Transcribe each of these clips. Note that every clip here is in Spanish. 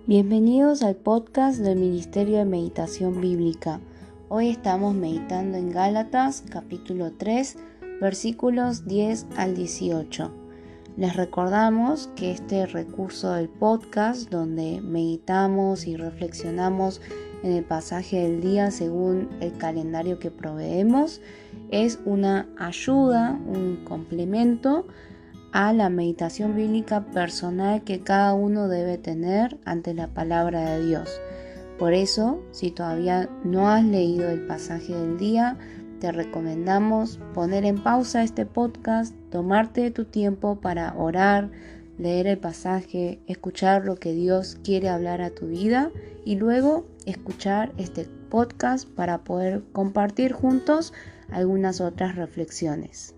Bienvenidos al podcast del Ministerio de Meditación Bíblica. Hoy estamos meditando en Gálatas, capítulo 3, versículos 10 al 18. Les recordamos que este recurso del podcast, donde meditamos y reflexionamos en el pasaje del día según el calendario que proveemos, es una ayuda, un complemento a la meditación bíblica personal que cada uno debe tener ante la palabra de Dios. Por eso, si todavía no has leído el pasaje del día, te recomendamos poner en pausa este podcast, tomarte tu tiempo para orar, leer el pasaje, escuchar lo que Dios quiere hablar a tu vida y luego escuchar este podcast para poder compartir juntos algunas otras reflexiones.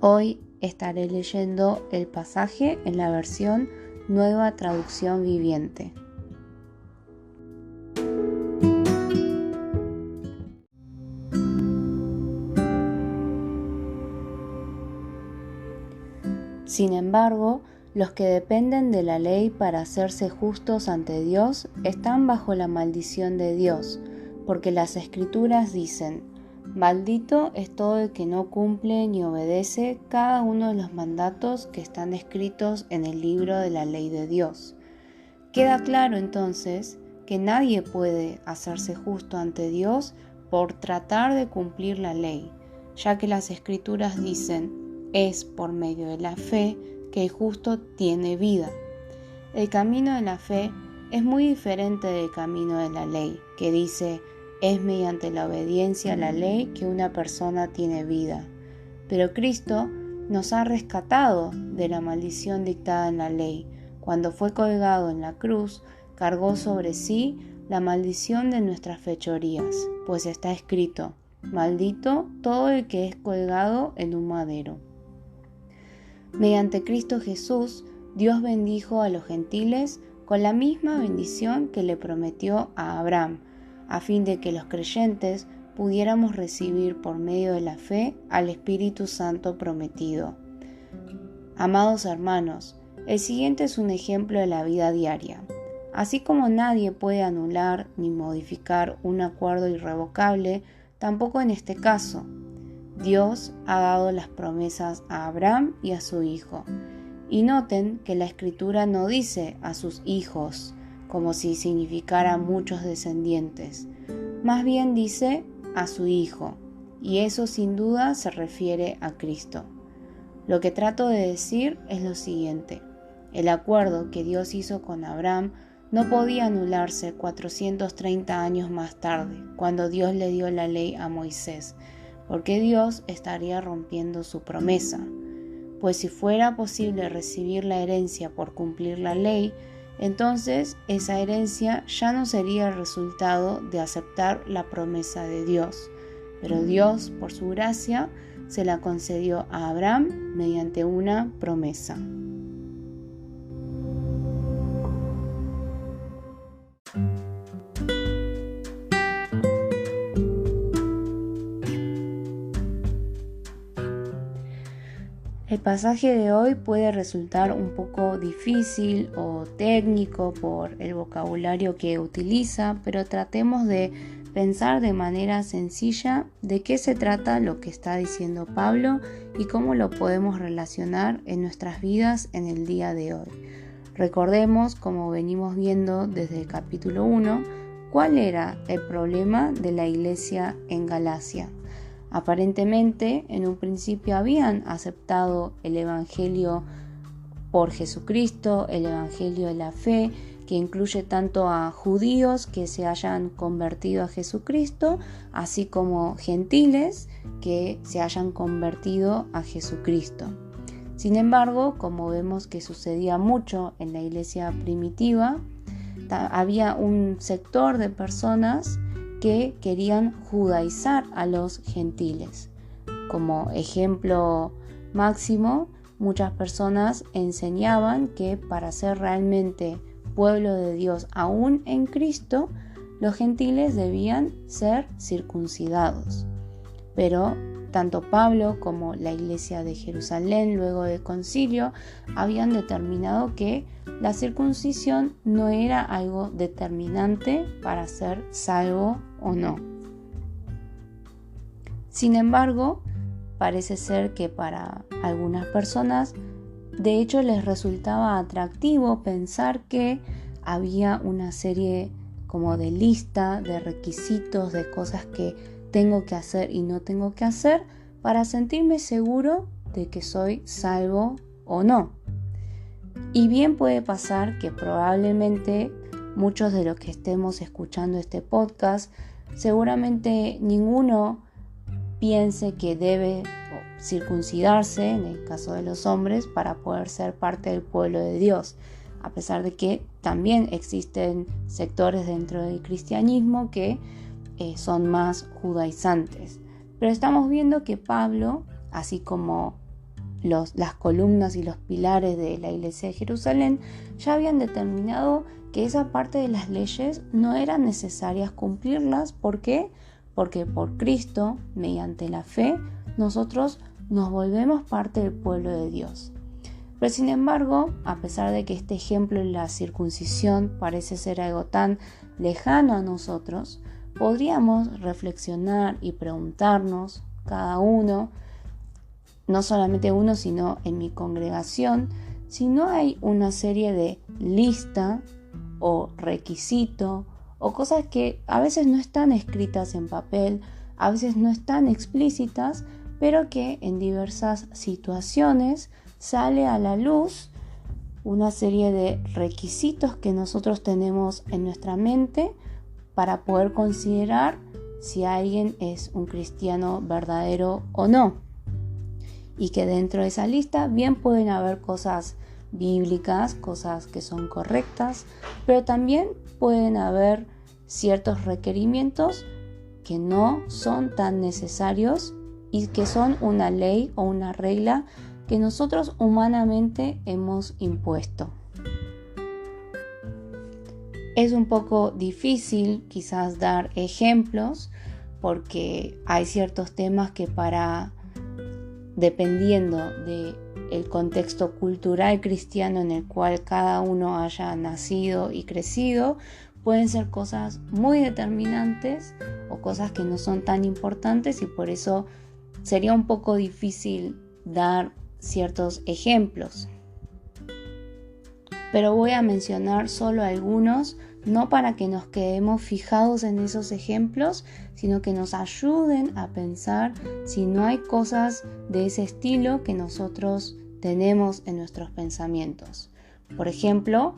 Hoy estaré leyendo el pasaje en la versión Nueva Traducción Viviente. Sin embargo, los que dependen de la ley para hacerse justos ante Dios están bajo la maldición de Dios, porque las Escrituras dicen: maldito es todo el que no cumple ni obedece cada uno de los mandatos que están escritos en el libro de la ley de Dios. Queda claro entonces que nadie puede hacerse justo ante Dios por tratar de cumplir la ley, ya que las Escrituras dicen: es por medio de la fe que el justo tiene vida. El camino de la fe es muy diferente del camino de la ley, que dice: es mediante la obediencia a la ley que una persona tiene vida. Pero Cristo nos ha rescatado de la maldición dictada en la ley. Cuando fue colgado en la cruz, cargó sobre sí la maldición de nuestras fechorías, pues está escrito: maldito todo el que es colgado en un madero. Mediante Cristo Jesús, Dios bendijo a los gentiles con la misma bendición que le prometió a Abraham, a fin de que los creyentes pudiéramos recibir por medio de la fe al Espíritu Santo prometido. Amados hermanos, el siguiente es un ejemplo de la vida diaria. Así como nadie puede anular ni modificar un acuerdo irrevocable, tampoco en este caso. Dios ha dado las promesas a Abraham y a su hijo. Y noten que la Escritura no dice a sus hijos, como si significara muchos descendientes. Más bien dice a su Hijo, y eso sin duda se refiere a Cristo. Lo que trato de decir es lo siguiente: el acuerdo que Dios hizo con Abraham no podía anularse 430 años más tarde, cuando Dios le dio la ley a Moisés, porque Dios estaría rompiendo su promesa. Pues si fuera posible recibir la herencia por cumplir la ley, entonces esa herencia ya no sería el resultado de aceptar la promesa de Dios. Pero Dios, por su gracia, se la concedió a Abraham mediante una promesa. El pasaje de hoy puede resultar un poco difícil o técnico por el vocabulario que utiliza, pero tratemos de pensar de manera sencilla de qué se trata lo que está diciendo Pablo y cómo lo podemos relacionar en nuestras vidas en el día de hoy. Recordemos, como venimos viendo desde el capítulo 1, cuál era el problema de la iglesia en Galacia. Aparentemente, en un principio habían aceptado el Evangelio por Jesucristo, el Evangelio de la fe, que incluye tanto a judíos que se hayan convertido a Jesucristo, así como gentiles que se hayan convertido a Jesucristo. Sin embargo, como vemos que sucedía mucho en la iglesia primitiva, había un sector de personas que querían judaizar a los gentiles. Como ejemplo máximo, muchas personas enseñaban que para ser realmente pueblo de Dios aún en Cristo, los gentiles debían ser circuncidados. Pero tanto Pablo como la iglesia de Jerusalén luego del concilio habían determinado que la circuncisión no era algo determinante para ser salvo o no. Sin embargo, parece ser que para algunas personas de hecho les resultaba atractivo pensar que había una serie como de lista de requisitos, de cosas que tengo que hacer y no tengo que hacer para sentirme seguro de que soy salvo o no. Y bien puede pasar que probablemente muchos de los que estemos escuchando este podcast, seguramente ninguno piense que debe circuncidarse, en el caso de los hombres, para poder ser parte del pueblo de Dios, a pesar de que también existen sectores dentro del cristianismo que son más judaizantes. Pero estamos viendo que Pablo, así como las columnas y los pilares de la iglesia de Jerusalén, ya habían determinado que esa parte de las leyes no eran necesarias cumplirlas. ¿Por qué? Porque por Cristo, mediante la fe, nosotros nos volvemos parte del pueblo de Dios. Pero sin embargo, a pesar de que este ejemplo en la circuncisión parece ser algo tan lejano a nosotros, podríamos reflexionar y preguntarnos, cada uno, no solamente uno, sino en mi congregación, si no hay una serie de lista o requisito o cosas que a veces no están escritas en papel, a veces no están explícitas, pero que en diversas situaciones sale a la luz una serie de requisitos que nosotros tenemos en nuestra mente para poder considerar si alguien es un cristiano verdadero o no. Y que dentro de esa lista bien pueden haber cosas bíblicas, cosas que son correctas, pero también pueden haber ciertos requerimientos que no son tan necesarios y que son una ley o una regla que nosotros humanamente hemos impuesto. Es un poco difícil quizás dar ejemplos porque hay ciertos temas que dependiendo del contexto cultural cristiano en el cual cada uno haya nacido y crecido, pueden ser cosas muy determinantes o cosas que no son tan importantes y por eso sería un poco difícil dar ciertos ejemplos. Pero voy a mencionar solo algunos, no para que nos quedemos fijados en esos ejemplos, sino que nos ayuden a pensar si no hay cosas de ese estilo que nosotros tenemos en nuestros pensamientos. Por ejemplo,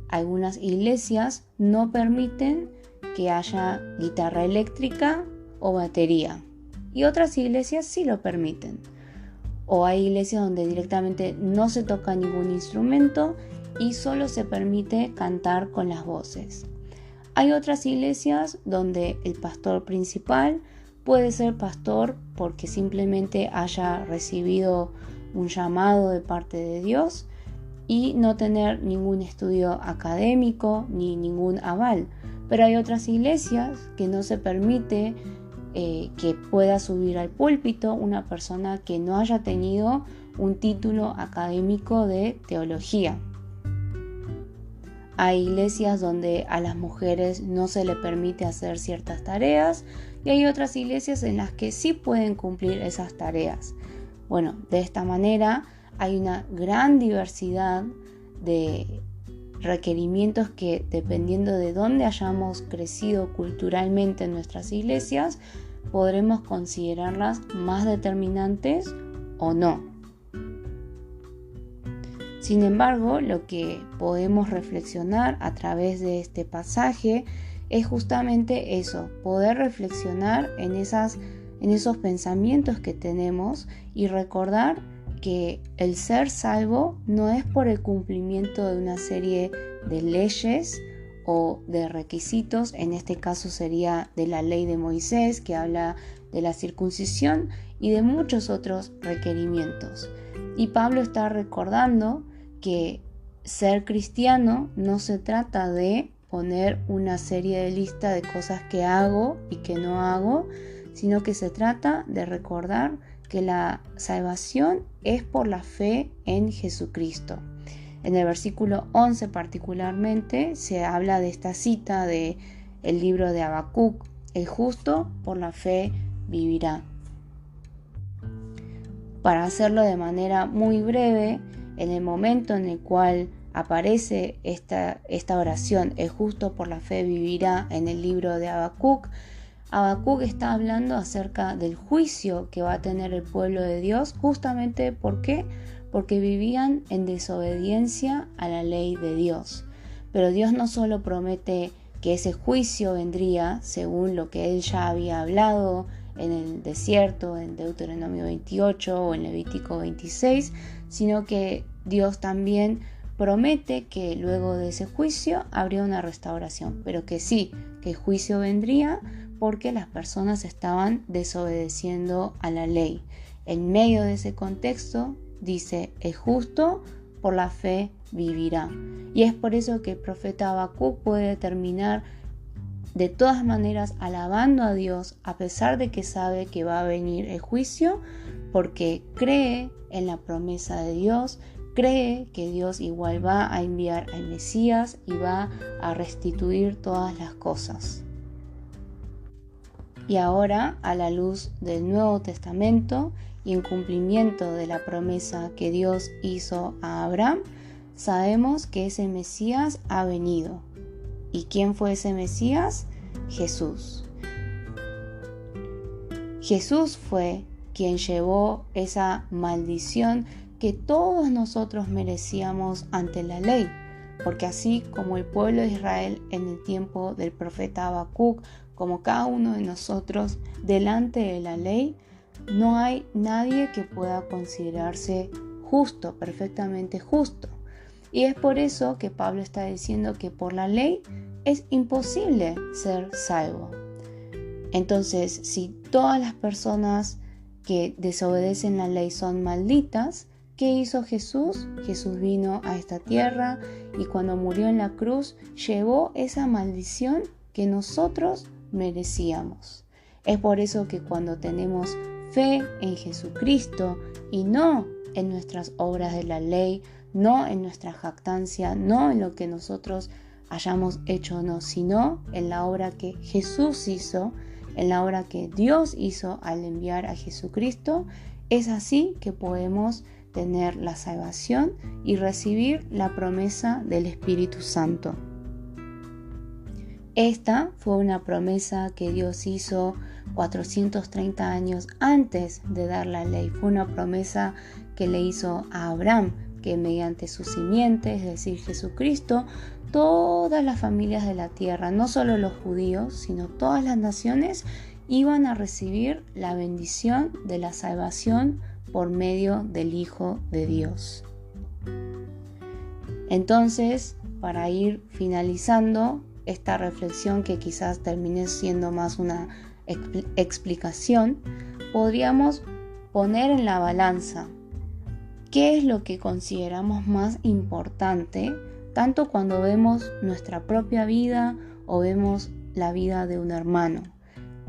algunas iglesias no permiten que haya guitarra eléctrica o batería y otras iglesias sí lo permiten. O hay iglesias donde directamente no se toca ningún instrumento y solo se permite cantar con las voces. Hay otras iglesias donde el pastor principal puede ser pastor porque simplemente haya recibido un llamado de parte de Dios y no tener ningún estudio académico ni ningún aval. Pero hay otras iglesias que no se permite que pueda subir al púlpito una persona que no haya tenido un título académico de teología. Hay iglesias donde a las mujeres no se les permite hacer ciertas tareas y hay otras iglesias en las que sí pueden cumplir esas tareas. Bueno, de esta manera hay una gran diversidad de requerimientos que, dependiendo de dónde hayamos crecido culturalmente en nuestras iglesias, podremos considerarlas más determinantes o no. Sin embargo, lo que podemos reflexionar a través de este pasaje es justamente eso, poder reflexionar en esos pensamientos que tenemos y recordar que el ser salvo no es por el cumplimiento de una serie de leyes o de requisitos, en este caso sería de la ley de Moisés que habla de la circuncisión y de muchos otros requerimientos. Y Pablo está recordando que ser cristiano no se trata de poner una serie de lista de cosas que hago y que no hago, sino que se trata de recordar que la salvación es por la fe en Jesucristo. En el versículo 11 particularmente se habla de esta cita del libro de Habacuc: el justo por la fe vivirá. Para hacerlo de manera muy breve, en el momento en el cual aparece esta oración, el justo por la fe vivirá, en el libro de Habacuc, Habacuc está hablando acerca del juicio que va a tener el pueblo de Dios, justamente ¿por qué? Porque vivían en desobediencia a la ley de Dios. Pero Dios no solo promete que ese juicio vendría según lo que Él ya había hablado en el desierto, en Deuteronomio 28 o en Levítico 26, sino que Dios también promete que luego de ese juicio habría una restauración, pero que sí, que el juicio vendría porque las personas estaban desobedeciendo a la ley. En medio de ese contexto dice: el justo por la fe vivirá. Y es por eso que el profeta Habacuc puede terminar de todas maneras alabando a Dios, a pesar de que sabe que va a venir el juicio, porque cree en la promesa de Dios, cree que Dios igual va a enviar al Mesías y va a restituir todas las cosas. Y ahora, a la luz del Nuevo Testamento y en cumplimiento de la promesa que Dios hizo a Abraham, sabemos que ese Mesías ha venido. ¿Y quién fue ese Mesías? Jesús. Jesús fue quien llevó esa maldición que todos nosotros merecíamos ante la ley, porque así como el pueblo de Israel en el tiempo del profeta Habacuc, como cada uno de nosotros delante de la ley, no hay nadie que pueda considerarse justo, perfectamente justo. Y es por eso que Pablo está diciendo que por la ley es imposible ser salvo. Entonces, si todas las personas que desobedecen la ley son malditas, ¿qué hizo Jesús? Jesús vino a esta tierra y cuando murió en la cruz llevó esa maldición que nosotros merecíamos. Es por eso que cuando tenemos fe en Jesucristo y no en nuestras obras de la ley, no en nuestra jactancia, no en lo que nosotros hayamos hecho o no, sino en la obra que Jesús hizo, en la obra que Dios hizo al enviar a Jesucristo, es así que podemos tener la salvación y recibir la promesa del Espíritu Santo. Esta fue una promesa que Dios hizo 430 años antes de dar la ley. Fue una promesa que le hizo a Abraham, que mediante su simiente, es decir, Jesucristo, todas las familias de la tierra, no solo los judíos, sino todas las naciones, iban a recibir la bendición de la salvación por medio del Hijo de Dios. Entonces, para ir finalizando esta reflexión, que quizás termine siendo más una explicación, podríamos poner en la balanza qué es lo que consideramos más importante, tanto cuando vemos nuestra propia vida o vemos la vida de un hermano.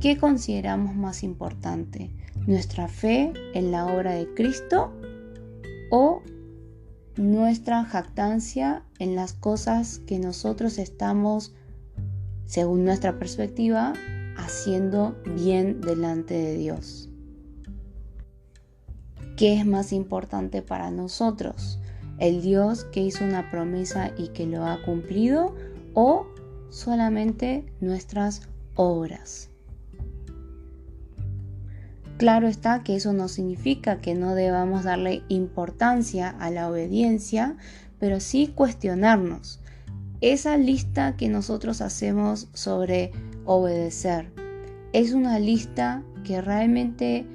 ¿Qué consideramos más importante? ¿Nuestra fe en la obra de Cristo o nuestra jactancia en las cosas que nosotros estamos, según nuestra perspectiva, haciendo bien delante de Dios? ¿Qué es más importante para nosotros? ¿El Dios que hizo una promesa y que lo ha cumplido o solamente nuestras obras? Claro está que eso no significa que no debamos darle importancia a la obediencia, pero sí cuestionarnos. Esa lista que nosotros hacemos sobre obedecer, ¿es una lista que realmente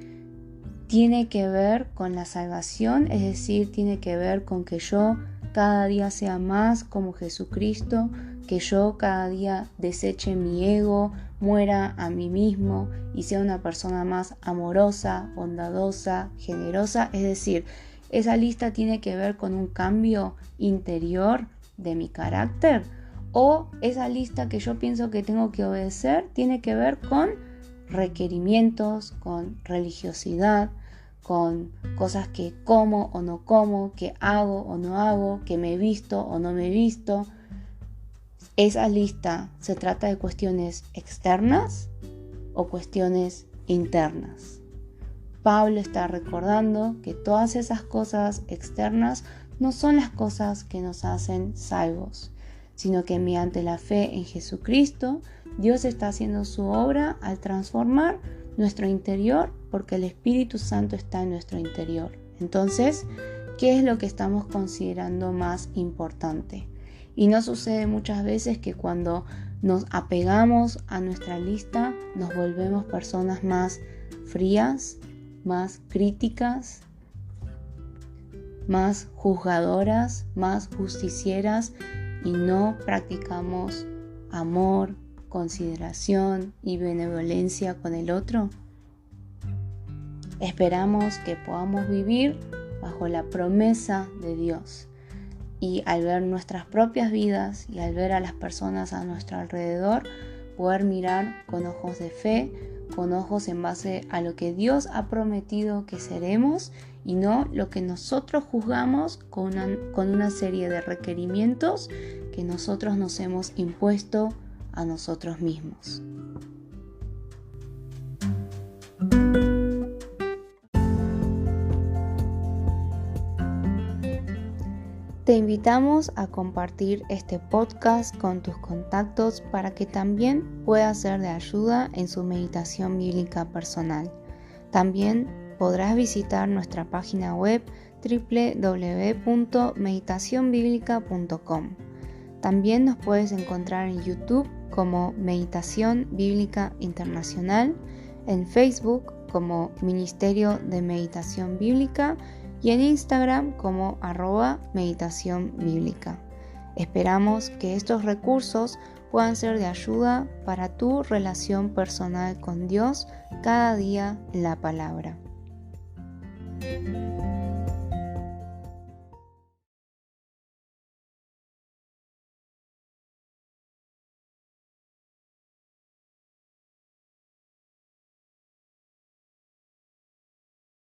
tiene que ver con la salvación? Es decir, tiene que ver con que yo cada día sea más como Jesucristo, que yo cada día deseche mi ego, muera a mí mismo y sea una persona más amorosa, bondadosa, generosa. Es decir, esa lista tiene que ver con un cambio interior de mi carácter, o esa lista que yo pienso que tengo que obedecer tiene que ver con requerimientos, con religiosidad, con cosas que como o no como, que hago o no hago, que me he visto o no me he visto. Esa lista se trata de cuestiones externas o cuestiones internas. Pablo está recordando que todas esas cosas externas no son las cosas que nos hacen salvos, sino que mediante la fe en Jesucristo, Dios está haciendo su obra al transformar nuestro interior, porque el Espíritu Santo está en nuestro interior. Entonces, ¿qué es lo que estamos considerando más importante? Y no sucede muchas veces que cuando nos apegamos a nuestra lista, nos volvemos personas más frías, más críticas, más juzgadoras, más justicieras, y no practicamos amor, consideración y benevolencia con el otro. Esperamos que podamos vivir bajo la promesa de Dios, y al ver nuestras propias vidas y al ver a las personas a nuestro alrededor, poder mirar con ojos de fe, con ojos en base a lo que Dios ha prometido que seremos, y no lo que nosotros juzgamos con una serie de requerimientos que nosotros nos hemos impuesto a nosotros mismos. Te invitamos a compartir este podcast con tus contactos para que también pueda ser de ayuda en su meditación bíblica personal. También podrás visitar nuestra página web www.meditacionbiblica.com. También nos puedes encontrar en YouTube como Meditación Bíblica Internacional, en Facebook como Ministerio de Meditación Bíblica y en Instagram como @meditación bíblica. Esperamos que estos recursos puedan ser de ayuda para tu relación personal con Dios cada día en la palabra.